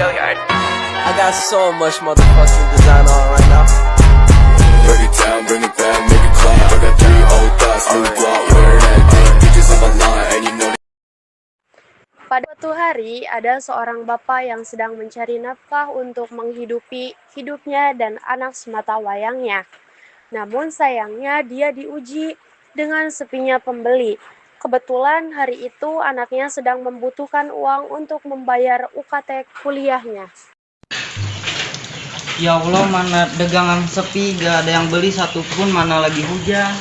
I got so much motherfucking design on right now. Break it down, bring it back, make it clap. I got 3 old thoughts, new block, where that thing. Bitches on my line, and you know. Pada suatu hari, ada seorang bapak yang sedang mencari nafkah untuk menghidupi hidupnya dan anak semata wayangnya. Namun sayangnya dia diuji dengan sepinya pembeli. Kebetulan hari itu anaknya sedang membutuhkan uang untuk membayar UKT kuliahnya. Ya Allah, mana dagangan sepi, gak ada yang beli satupun, mana lagi hujan.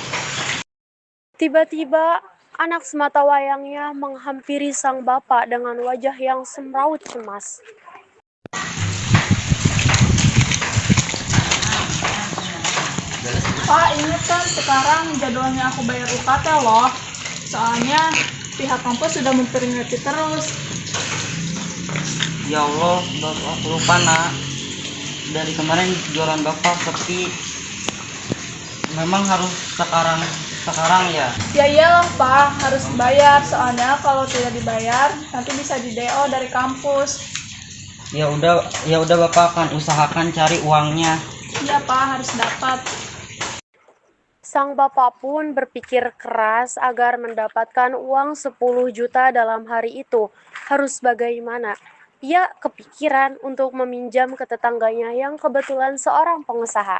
Tiba-tiba anak semata wayangnya menghampiri sang bapak dengan wajah yang semraut cemas. Pak, ini kan sekarang jadwalnya aku bayar UKT loh. Soalnya pihak kampus sudah memperingati terus. Ya Allah, bapak aku lupa nak. Dari kemarin jualan bapak sepi. Memang harus sekarang ya. Ya iyalah Pak, harus dibayar. Soalnya kalau tidak dibayar nanti bisa di DO dari kampus. Ya udah bapak akan usahakan cari uangnya. Iya Pak, harus dapat. Sang bapak pun berpikir keras agar mendapatkan uang 10 juta dalam hari itu. Harus bagaimana? Ia kepikiran untuk meminjam ke tetangganya yang kebetulan seorang pengusaha.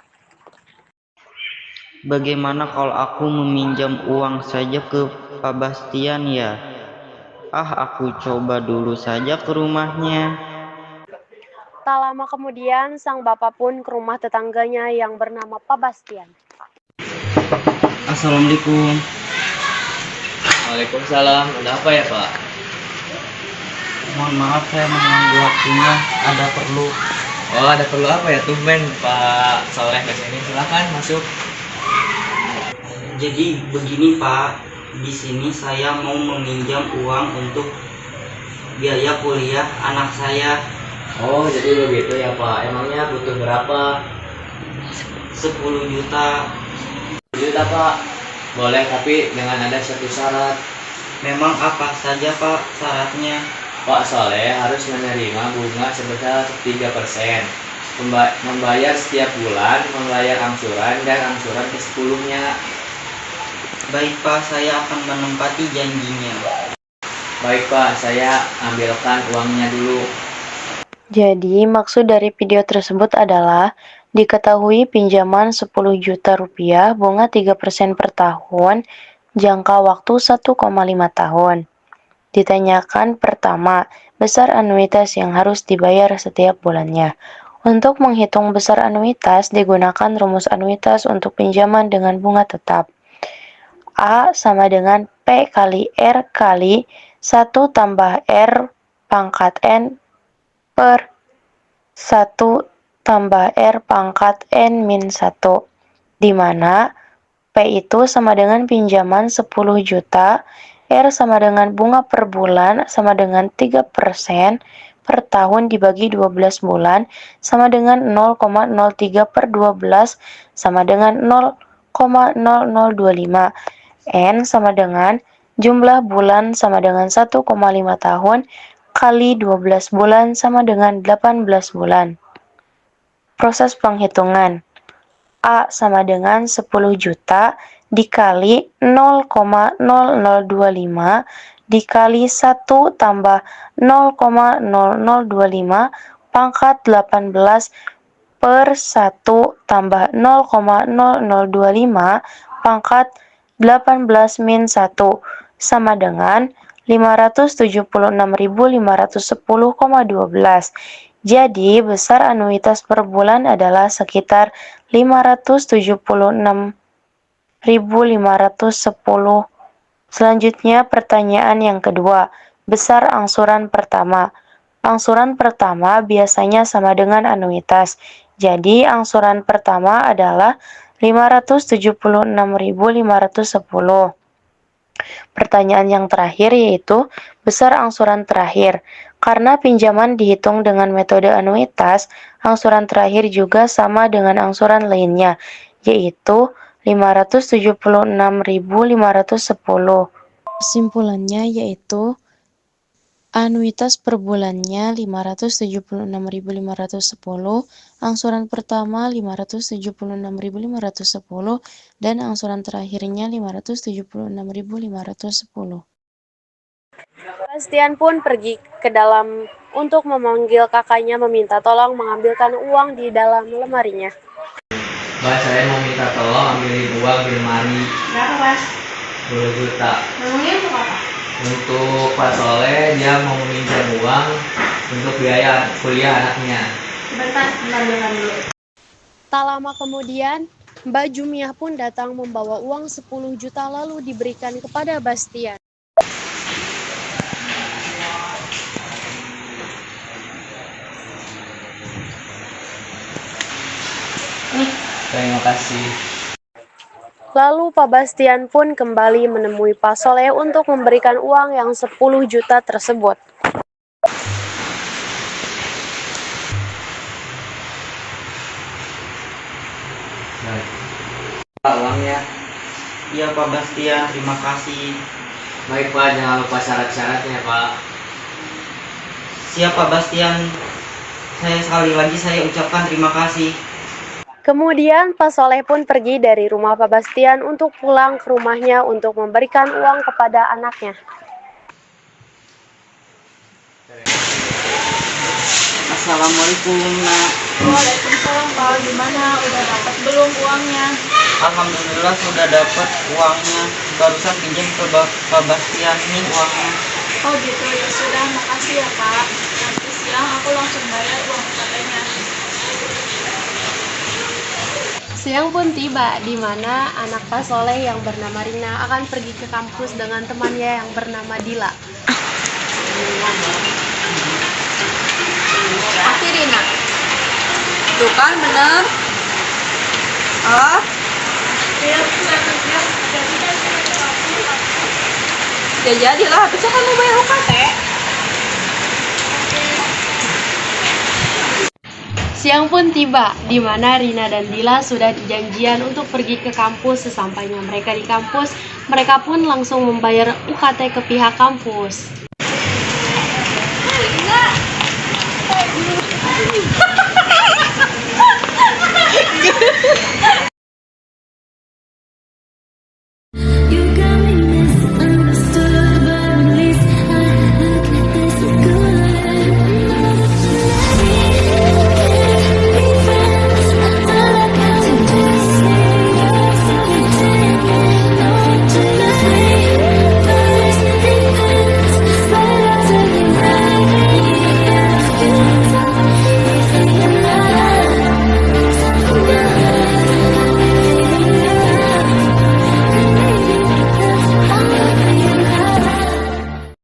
Bagaimana kalau aku meminjam uang saja ke Pak Bastian ya? Aku coba dulu saja ke rumahnya. Tak lama kemudian, sang bapak pun ke rumah tetangganya yang bernama Pak Bastian. Assalamualaikum. Waalaikumsalam. Ada apa ya Pak? Mohon maaf saya mengganggu waktunya, ada perlu. Oh, ada perlu apa ya? Tumben Pak Soleh kesini. Silakan masuk. Jadi begini Pak, di sini saya mau meminjam uang untuk biaya kuliah anak saya. Oh, jadi begitu ya Pak. Emangnya butuh berapa? 10 juta. Juta Pak. Boleh, tapi dengan ada satu syarat. Memang apa saja Pak syaratnya? Pak Soleh harus menerima bunga sebesar 3%. Membayar setiap bulan, membayar angsuran dan angsuran ke-10-nya. Baik Pak, saya akan menempati janjinya. Baik Pak, saya ambilkan uangnya dulu. Jadi, maksud dari video tersebut adalah diketahui pinjaman 10 juta rupiah, bunga 3% per tahun, jangka waktu 1,5 tahun. Ditanyakan pertama, besar anuitas yang harus dibayar setiap bulannya. Untuk menghitung besar anuitas, digunakan rumus anuitas untuk pinjaman dengan bunga tetap. A sama dengan P kali R kali 1 tambah R pangkat N per 1 tambah R pangkat N min 1, di mana P itu sama dengan pinjaman 10 juta, R sama dengan bunga per bulan sama dengan 3% per tahun dibagi 12 bulan sama dengan 0,03 per 12 sama dengan 0,0025. N sama dengan jumlah bulan sama dengan 1,5 tahun kali 12 bulan sama dengan 18 bulan. Proses penghitungan. A sama dengan 10 juta dikali 0,0025 dikali 1 tambah 0,0025 pangkat 18 per 1 tambah 0,0025 pangkat 18 min 1 sama dengan 576.510,12. Jadi, besar anuitas per bulan adalah sekitar 576.510. Selanjutnya, pertanyaan yang kedua, besar angsuran pertama. Angsuran pertama biasanya sama dengan anuitas. Jadi, angsuran pertama adalah 576.510. Pertanyaan yang terakhir yaitu besar angsuran terakhir. Karena pinjaman dihitung dengan metode anuitas, angsuran terakhir juga sama dengan angsuran lainnya, yaitu 576.510. Kesimpulannya yaitu Anuitas per bulannya 576.510, angsuran pertama 576.510, dan angsuran terakhirnya 576.510. Bastian pun pergi ke dalam untuk memanggil kakaknya meminta tolong mengambilkan uang di dalam lemarinya. Mbak, saya mau minta tolong ambilin uang di lemari. Berapa, Mas? 10 juta. Memangnya untuk apa? Untuk Pak Soleh, dia mau meminjam uang untuk biaya kuliah anaknya. Sebentar, ambilkan dulu. Tak lama kemudian, Mbak Jumiah pun datang membawa uang 10 juta lalu diberikan kepada Bastian. Terima kasih. Lalu Pak Bastian pun kembali menemui Pak Soleh untuk memberikan uang yang 10 juta tersebut. Pak, uangnya. Iya Pak Bastian, terima kasih. Baik Pak, jangan lupa syarat-syaratnya Pak. Siap Pak Bastian, sekali lagi saya ucapkan terima kasih. Kemudian Pak Soleh pun pergi dari rumah Pak Bastian untuk pulang ke rumahnya untuk memberikan uang kepada anaknya. Assalamualaikum Nak. Waalaikumsalam, Pak. Gimana? Udah dapat belum uangnya? Alhamdulillah sudah dapat uangnya. Barusan pinjam ke Pak Bastian nih uangnya. Oh gitu, ya sudah. Makasih ya, Pak. Nanti siang aku langsung bayar uang UKT-nya. Siang pun tiba, di mana anak Pak Soleh yang bernama Rina akan pergi ke kampus dengan temannya yang bernama Dila. Pasti Rina. Tuh kan bener. Oh, ya jadilah. Bisa kan mau bayar UKT. Siang pun tiba, di mana Rina dan Dila sudah janjian untuk pergi ke kampus. Sesampainya mereka di kampus, mereka pun langsung membayar UKT ke pihak kampus.